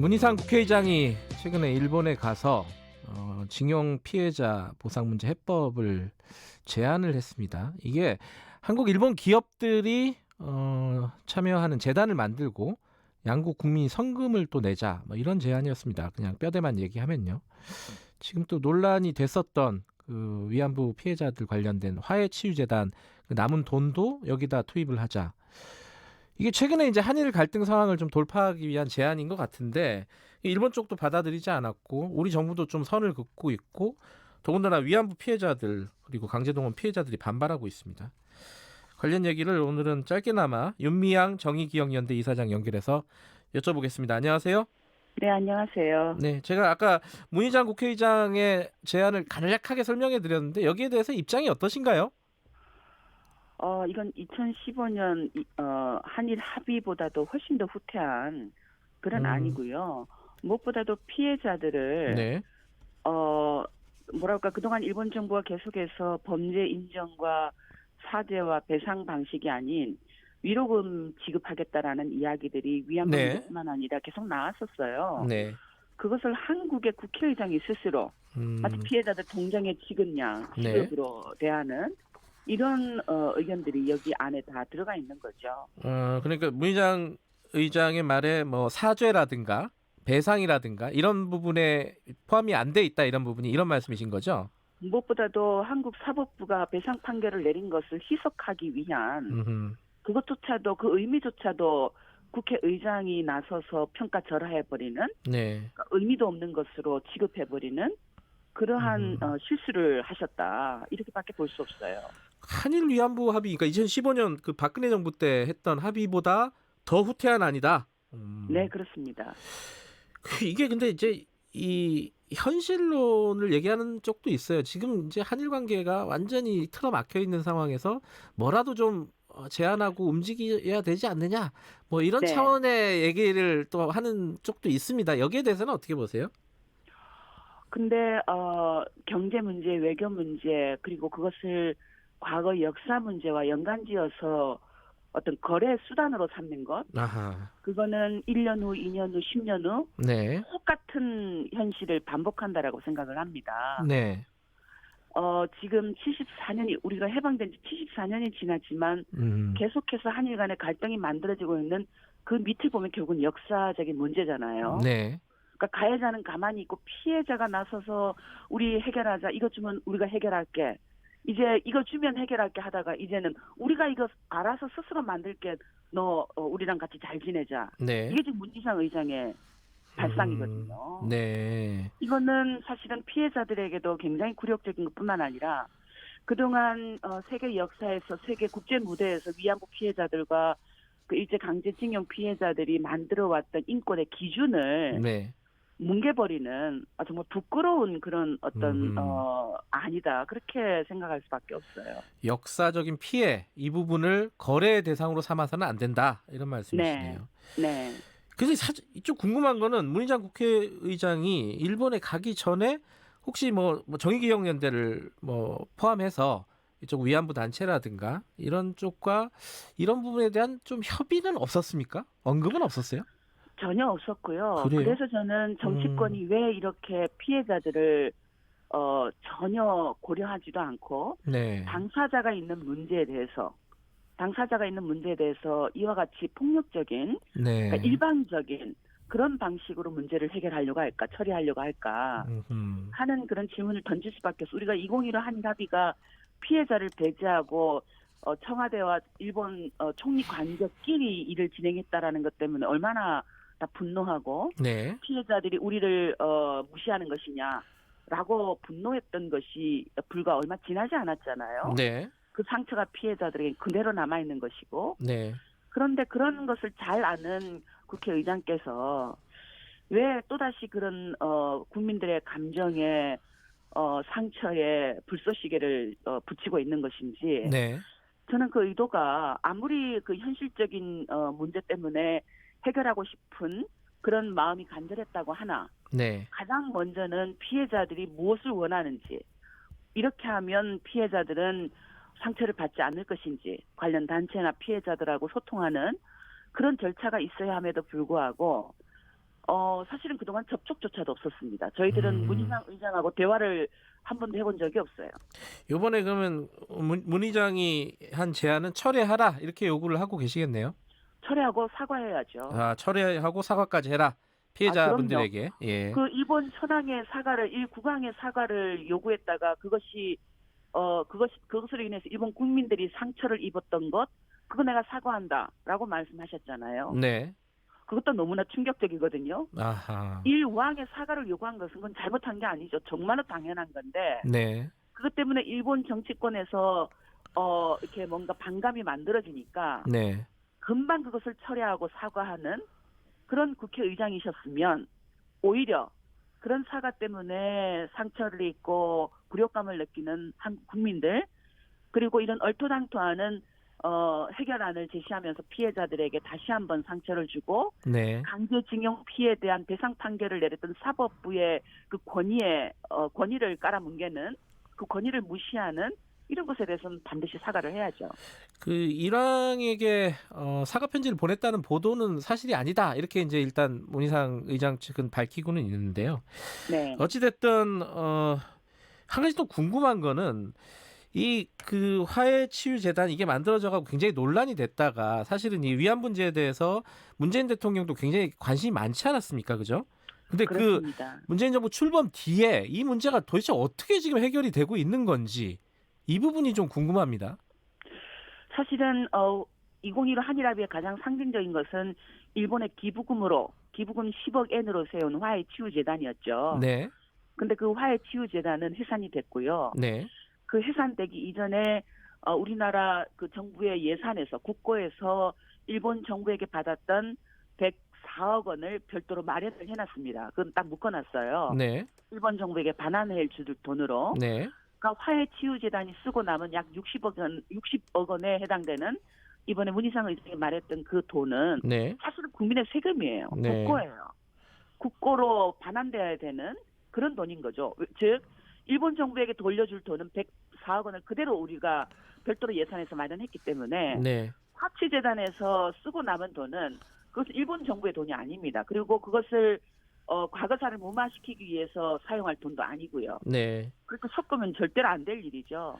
문희상 국회의장이 최근에 일본에 가서 징용 피해자 보상 문제 해법을 제안을 했습니다. 이게 한국, 일본 기업들이 참여하는 재단을 만들고 양국 국민이 성금을 또 내자, 뭐 이런 제안이었습니다. 그냥 뼈대만 얘기하면요. 지금 또 논란이 됐었던 그 위안부 피해자들 관련된 화해치유재단 그 남은 돈도 여기다 투입을 하자. 이게 최근에 이제 한일 갈등 상황을 좀 돌파하기 위한 제안인 것 같은데 일본 쪽도 받아들이지 않았고 우리 정부도 좀 선을 긋고 있고 더군다나 위안부 피해자들 그리고 강제동원 피해자들이 반발하고 있습니다. 관련 얘기를 오늘은 짧게나마 윤미향 정의기억연대 이사장 연결해서 여쭤보겠습니다. 안녕하세요. 네, 안녕하세요. 네, 제가 아까 문희상 국회의장의 제안을 간략하게 설명해 드렸는데 여기에 대해서 입장이 어떠신가요? 이건 2015년 한일 합의보다도 훨씬 더 후퇴한 그런 안이고요. 무엇보다도 피해자들을 네. 뭐랄까 그동안 일본 정부가 계속해서 범죄 인정과 사죄와 배상 방식이 아닌 위로금 지급하겠다라는 이야기들이 위안부 네. 문제뿐만 아니라 계속 나왔었어요. 네. 그것을 한국의 국회의장이 스스로 마치 피해자들 동정의 지급량 네. 지급으로 대하는 이런 의견들이 여기 안에 다 들어가 있는 거죠. 그러니까 문희상 의장의 말에 뭐 사죄라든가 배상이라든가 이런 부분에 포함이 안 돼 있다 이런 부분이 이런 말씀이신 거죠? 무엇보다도 한국 사법부가 배상 판결을 내린 것을 희석하기 위한 그것조차도 그 의미조차도 국회의장이 나서서 평가절하해버리는 네. 그러니까 의미도 없는 것으로 취급해버리는 그러한 실수를 하셨다. 이렇게밖에 볼 수 없어요. 한일 위안부 합의, 그러니까 2015년 그 박근혜 정부 때 했던 합의보다 더 후퇴한 안이다. 네, 그렇습니다. 이게 근데 이제 이 현실론을 얘기하는 쪽도 있어요. 지금 이제 한일 관계가 완전히 틀어막혀 있는 상황에서 뭐라도 좀 제안하고 움직여야 되지 않느냐. 뭐 이런 네. 차원의 얘기를 또 하는 쪽도 있습니다. 여기에 대해서는 어떻게 보세요? 근데 경제 문제, 외교 문제 그리고 그것을 과거 역사 문제와 연관지어서 어떤 거래 수단으로 삼는 것 아하. 그거는 그거는 1년 후, 2년 후, 10년 후 네. 똑같은 현실을 반복한다라고 생각을 합니다. 네. 지금 74년이 우리가 해방된 지 74년이 지났지만 계속해서 한일 간의 갈등이 만들어지고 있는 그 밑을 보면 결국은 역사적인 문제잖아요. 네. 그러니까 가해자는 가만히 있고 피해자가 나서서 우리 해결하자. 이거 주면 우리가 해결할게. 이제 이거 주면 해결할게 하다가 이제는 우리가 이거 알아서 스스로 만들게. 너 우리랑 같이 잘 지내자. 네. 이게 지금 문희상 의장의 발상이거든요. 네. 이거는 사실은 피해자들에게도 굉장히 굴욕적인 것뿐만 아니라 그동안 세계 역사에서 세계 국제 무대에서 위안부 피해자들과 그 일제 강제징용 피해자들이 만들어왔던 인권의 기준을 네. 뭉개버리는 정말 부끄러운 그런 어떤 아니다 그렇게 생각할 수밖에 없어요. 역사적인 피해 이 부분을 거래의 대상으로 삼아서는 안 된다 이런 말씀이시네요. 네. 그래서 좀 궁금한 거는 문희상 국회의장이 일본에 가기 전에 혹시 뭐 정의기억연대를 뭐 포함해서 이쪽 위안부 단체라든가 이런 쪽과 이런 부분에 대한 좀 협의는 없었습니까? 언급은 없었어요? 전혀 없었고요. 그래요? 그래서 저는 정치권이 왜 이렇게 피해자들을 전혀 고려하지도 않고 네. 당사자가 있는 문제에 대해서 이와 같이 폭력적인 네. 그러니까 일방적인 그런 방식으로 문제를 해결하려고 할까 처리하려고 할까 하는 그런 질문을 던질 수밖에 없어. 우리가 2015 한일 합의가 피해자를 배제하고 청와대와 일본 총리 관저끼리 일을 진행했다라는 것 때문에 얼마나 다 분노하고 네. 피해자들이 우리를 무시하는 것이냐라고 분노했던 것이 불과 얼마 지나지 않았잖아요. 네. 그 상처가 피해자들에게 그대로 남아있는 것이고 네. 그런데 그런 것을 잘 아는 국회의장께서 왜 또다시 그런 국민들의 감정에 상처에 불쏘시개를 붙이고 있는 것인지 네. 저는 그 의도가 아무리 그 현실적인 문제 때문에 해결하고 싶은 그런 마음이 간절했다고 하나 네. 가장 먼저는 피해자들이 무엇을 원하는지 이렇게 하면 피해자들은 상처를 받지 않을 것인지 관련 단체나 피해자들하고 소통하는 그런 절차가 있어야 함에도 불구하고 사실은 그동안 접촉조차도 없었습니다. 저희들은 문희상 의장하고 대화를 한 번도 해본 적이 없어요. 이번에 그러면 문 의장이 한 제안은 철회하라 이렇게 요구를 하고 계시겠네요. 철회하고 사과해야죠. 아, 철회하고 사과까지 해라 피해자분들에게. 예. 그 일본 천황의 사과를 일국왕의 사과를 요구했다가 그것으로 인해서 일본 국민들이 상처를 입었던 것 그거 내가 사과한다라고 말씀하셨잖아요. 네. 그것도 너무나 충격적이거든요. 아하. 일왕의 사과를 요구한 것은 그건 잘못한 게 아니죠. 정말로 당연한 건데 네. 그것 때문에 일본 정치권에서 이렇게 뭔가 반감이 만들어지니까 네. 금방 그것을 철회하고 사과하는 그런 국회의장이셨으면 오히려 그런 사과 때문에 상처를 입고 굴욕감을 느끼는 한국 국민들 그리고 이런 얼토당토하는 해결안을 제시하면서 피해자들에게 다시 한번 상처를 주고 네. 강제징용 피해에 대한 배상 판결을 내렸던 사법부의 그 권위를 깔아뭉개는 그 권위를 무시하는 이런 것에 대해서는 반드시 사과를 해야죠. 그 일왕에게 사과 편지를 보냈다는 보도는 사실이 아니다. 이렇게 이제 일단 문희상 의장 측은 밝히고는 있는데요. 네. 어찌 됐든 한 가지 또 궁금한 거는 이 그 화해치유재단 이게 만들어져가고 굉장히 논란이 됐다가 사실은 이 위안 문제에 대해서 문재인 대통령도 굉장히 관심이 많지 않았습니까, 그죠? 근데 그렇습니다. 그 문재인 정부 출범 뒤에 이 문제가 도대체 어떻게 지금 해결이 되고 있는 건지 이 부분이 좀 궁금합니다. 사실은 2015 한일합의의 가장 상징적인 것은 일본의 기부금 10억 엔으로 세운 화해치유재단이었죠. 네. 근데 그 화해치유재단은 해산이 됐고요. 네. 그 해산되기 이전에 우리나라 그 정부의 예산에서 국고에서 일본 정부에게 받았던 104억 원을 별도로 마련을 해놨습니다. 그건 딱 묶어놨어요. 네. 일본 정부에게 반환을 줄 돈으로. 네. 그러니까 화해치유재단이 쓰고 남은 약 60억 원에 해당되는 이번에 문희상 의장이 말했던 그 돈은 네. 사실은 국민의 세금이에요. 네. 국고예요. 국고로 반환돼야 되는 그런 돈인 거죠. 즉 일본 정부에게 돌려줄 돈은 104억 원을 그대로 우리가 별도로 예산에서 마련했기 때문에 네. 화치재단에서 쓰고 남은 돈은 그것은 일본 정부의 돈이 아닙니다. 그리고 그것을 과거사를 무마시키기 위해서 사용할 돈도 아니고요. 네. 그렇게 섞으면 절대로 안 될 일이죠.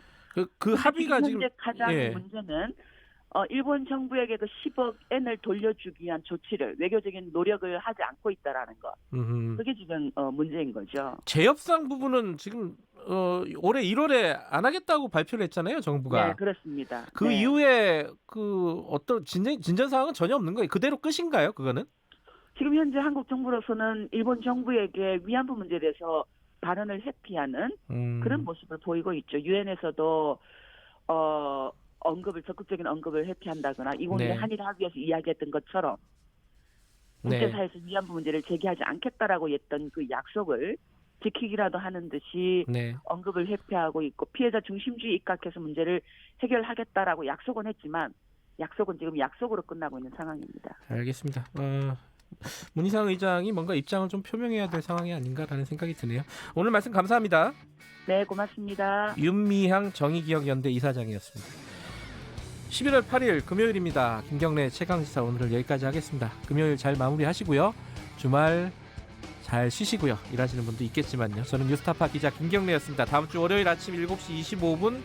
그 합의가 지금 현재 가장 예. 문제는 일본 정부에게 그 10억 엔을 돌려주기 위한 조치를 외교적인 노력을 하지 않고 있다라는 것. 그게 지금 문제인 거죠. 재협상 부분은 지금 올해 1월에 안 하겠다고 발표를 했잖아요, 정부가. 네, 그렇습니다. 그 네. 이후에 그 어떤 진전 사항은 전혀 없는 거예요. 그대로 끝인가요, 그거는? 지금 현재 한국 정부로서는 일본 정부에게 위안부 문제에 대해서 발언을 회피하는 그런 모습을 보이고 있죠. 유엔에서도 적극적인 언급을 회피한다거나 2021 네. 한일 합의에서 이야기했던 것처럼 네. 국제사회에서 위안부 문제를 제기하지 않겠다라고 했던 그 약속을 지키기라도 하는 듯이 네. 언급을 회피하고 있고 피해자 중심주의 입각해서 문제를 해결하겠다라고 약속은 했지만 약속은 지금 약속으로 끝나고 있는 상황입니다. 알겠습니다. 문희상 의장이 뭔가 입장을 좀 표명해야 될 상황이 아닌가라는 생각이 드네요. 오늘 말씀 감사합니다. 네, 고맙습니다. 윤미향 정의기억연대 이사장이었습니다. 11월 8일 금요일입니다. 김경래 최강시사 오늘을 여기까지 하겠습니다. 금요일 잘 마무리하시고요. 주말 잘 쉬시고요. 일하시는 분도 있겠지만요. 저는 뉴스타파 기자 김경래였습니다. 다음 주 월요일 아침 7시 25분